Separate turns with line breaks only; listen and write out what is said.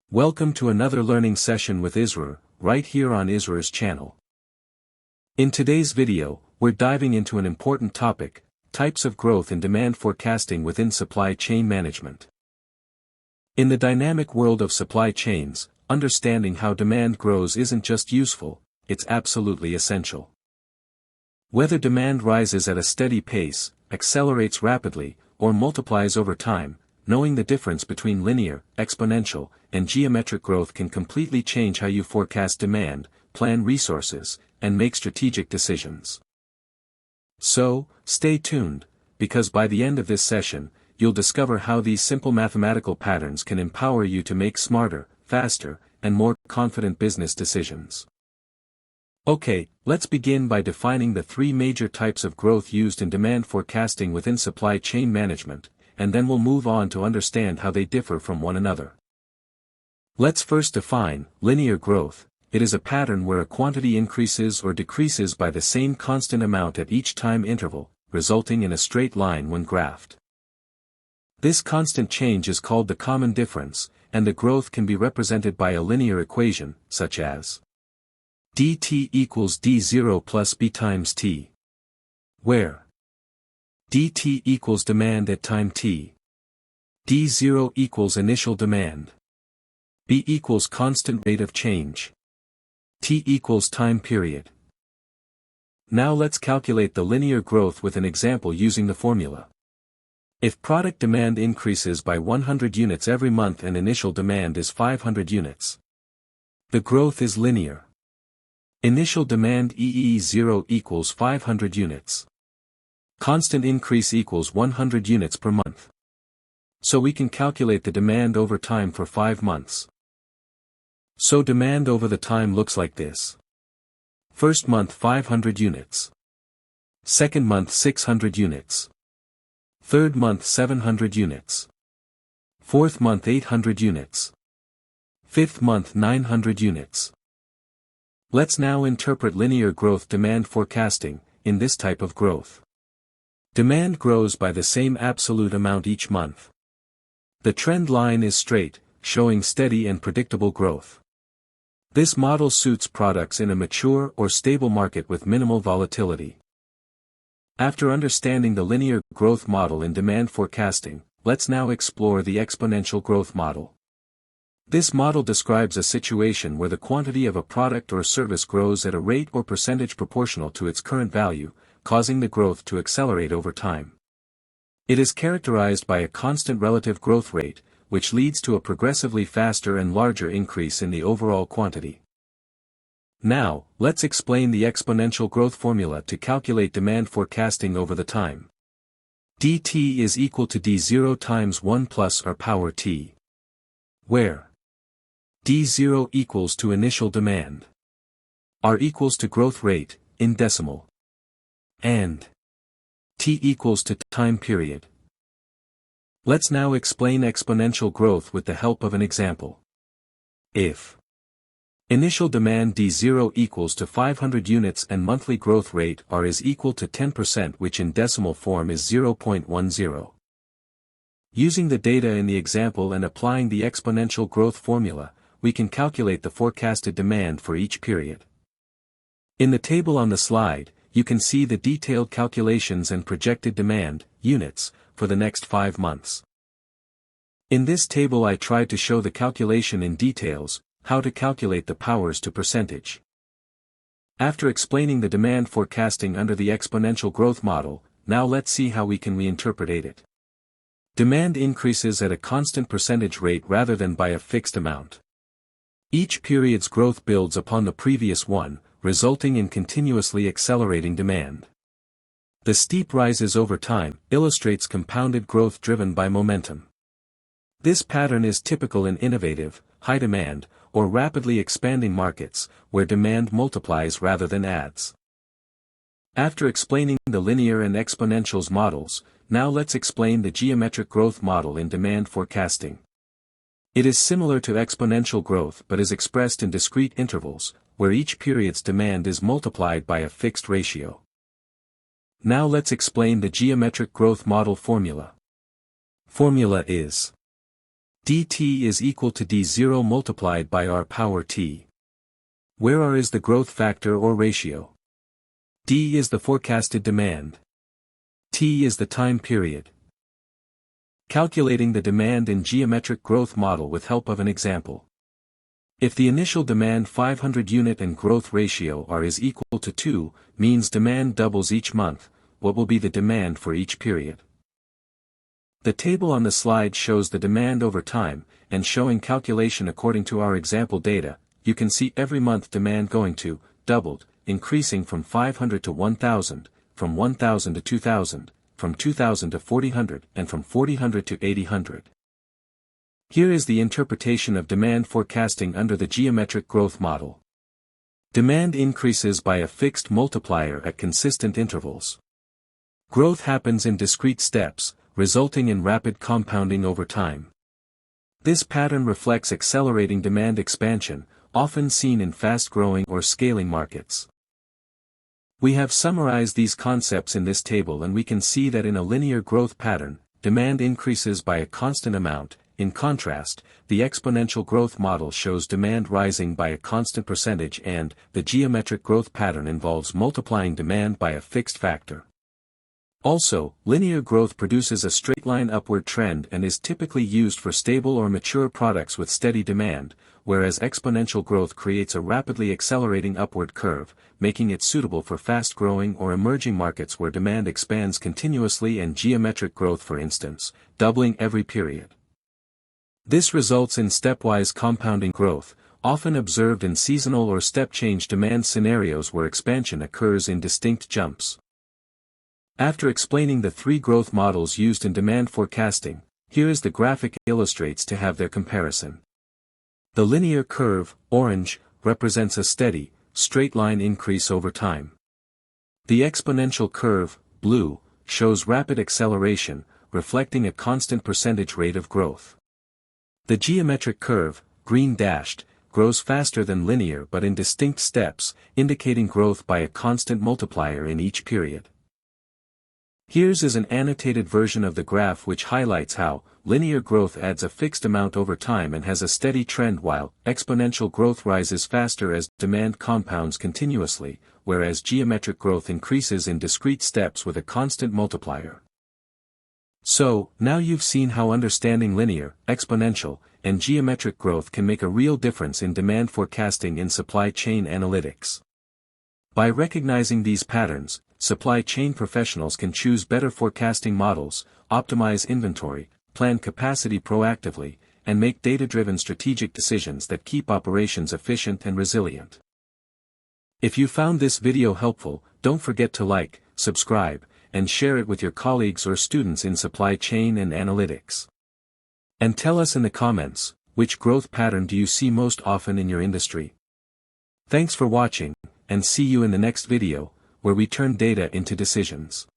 Welcome to another learning session with ISRAR, right here on ISRAR'S channel. In today's video, we're diving into an important topic, types of growth and demand forecasting within supply chain management. In the dynamic world of supply chains, understanding how demand grows isn't just useful, it's absolutely essential. Whether demand rises at a steady pace, accelerates rapidly, or multiplies over time, knowing the difference between linear, exponential, and geometric growth can completely change how you forecast demand, plan resources, and make strategic decisions. So, stay tuned, because by the end of this session, you'll discover how these simple mathematical patterns can empower you to make smarter, faster, and more confident business decisions. Okay, let's begin by defining the three major types of growth used in demand forecasting within supply chain management, and then we'll move on to understand how they differ from one another. Let's first define linear growth. It is a pattern where a quantity increases or decreases by the same constant amount at each time interval, resulting in a straight line when graphed. This constant change is called the common difference, and the growth can be represented by a linear equation, such as dt equals d0 plus b times t, where dt equals demand at time t, d0 equals initial demand, b equals constant rate of change, t equals time period. Now let's calculate the linear growth with an example using the formula. If product demand increases by 100 units every month and initial demand is 500 units, the growth is linear. Initial demand EE0 equals 500 units. Constant increase equals 100 units per month. So we can calculate the demand over time for 5 months. So demand over the time looks like this. First month 500 units. Second month 600 units. Third month 700 units. Fourth month 800 units. Fifth month 900 units. Let's now interpret linear growth demand forecasting, in this type of growth. Demand grows by the same absolute amount each month. The trend line is straight, showing steady and predictable growth. This model suits products in a mature or stable market with minimal volatility. After understanding the linear growth model in demand forecasting, let's now explore the exponential growth model. This model describes a situation where the quantity of a product or service grows at a rate or percentage proportional to its current value, causing the growth to accelerate over time. It is characterized by a constant relative growth rate, which leads to a progressively faster and larger increase in the overall quantity. Now, let's explain the exponential growth formula to calculate demand forecasting over the time. dt is equal to d0 times 1 plus r power t, where d0 equals to initial demand, r equals to growth rate, in decimal, and t equals to time period. Let's now explain exponential growth with the help of an example. If initial demand d0 equals to 500 units and monthly growth rate r is equal to 10%, which in decimal form is 0.10. Using the data in the example and applying the exponential growth formula, we can calculate the forecasted demand for each period. In the table on the slide, you can see the detailed calculations and projected demand, units, for the next 5 months. In this table I tried to show the calculation in details, how to calculate the powers to percentage. After explaining the demand forecasting under the exponential growth model, now let's see how we can reinterpret it. Demand increases at a constant percentage rate rather than by a fixed amount. Each period's growth builds upon the previous one, resulting in continuously accelerating demand. The steep rises over time illustrates compounded growth driven by momentum. This pattern is typical in innovative, high demand, or rapidly expanding markets, where demand multiplies rather than adds. After explaining the linear and exponentials models, now let's explain the geometric growth model in demand forecasting. It is similar to exponential growth but is expressed in discrete intervals, where each period's demand is multiplied by a fixed ratio. Now let's explain the geometric growth model formula. Formula is dt is equal to d0 multiplied by r power t, where r is the growth factor or ratio. D is the forecasted demand. T is the time period. Calculating the demand in geometric growth model with help of an example. If the initial demand 500 unit and growth ratio R is equal to 2, means demand doubles each month, what will be the demand for each period? The table on the slide shows the demand over time, and showing calculation according to our example data, you can see every month demand going to, doubled, increasing from 500 to 1000, from 1000 to 2000, from 2000 to 4000, and from 4000 to 8000. Here is the interpretation of demand forecasting under the geometric growth model. Demand increases by a fixed multiplier at consistent intervals. Growth happens in discrete steps, resulting in rapid compounding over time. This pattern reflects accelerating demand expansion, often seen in fast-growing or scaling markets. We have summarized these concepts in this table, and we can see that in a linear growth pattern, demand increases by a constant amount. In contrast, the exponential growth model shows demand rising by a constant percentage, and the geometric growth pattern involves multiplying demand by a fixed factor. Also, linear growth produces a straight-line upward trend and is typically used for stable or mature products with steady demand, whereas exponential growth creates a rapidly accelerating upward curve, making it suitable for fast-growing or emerging markets where demand expands continuously, and geometric growth, for instance, doubling every period. This results in stepwise compounding growth, often observed in seasonal or step-change demand scenarios where expansion occurs in distinct jumps. After explaining the three growth models used in demand forecasting, here is the graphic illustrates to have their comparison. The linear curve, orange, represents a steady, straight-line increase over time. The exponential curve, blue, shows rapid acceleration, reflecting a constant percentage rate of growth. The geometric curve, green dashed, grows faster than linear but in distinct steps, indicating growth by a constant multiplier in each period. Here's is an annotated version of the graph which highlights how linear growth adds a fixed amount over time and has a steady trend, while exponential growth rises faster as demand compounds continuously, whereas geometric growth increases in discrete steps with a constant multiplier. So, now you've seen how understanding linear, exponential, and geometric growth can make a real difference in demand forecasting in supply chain analytics. By recognizing these patterns, supply chain professionals can choose better forecasting models, optimize inventory, plan capacity proactively, and make data-driven strategic decisions that keep operations efficient and resilient. If you found this video helpful, don't forget to like, subscribe, and share it with your colleagues or students in supply chain and analytics. And tell us in the comments, which growth pattern do you see most often in your industry? Thanks for watching, and see you in the next video, where we turn data into decisions.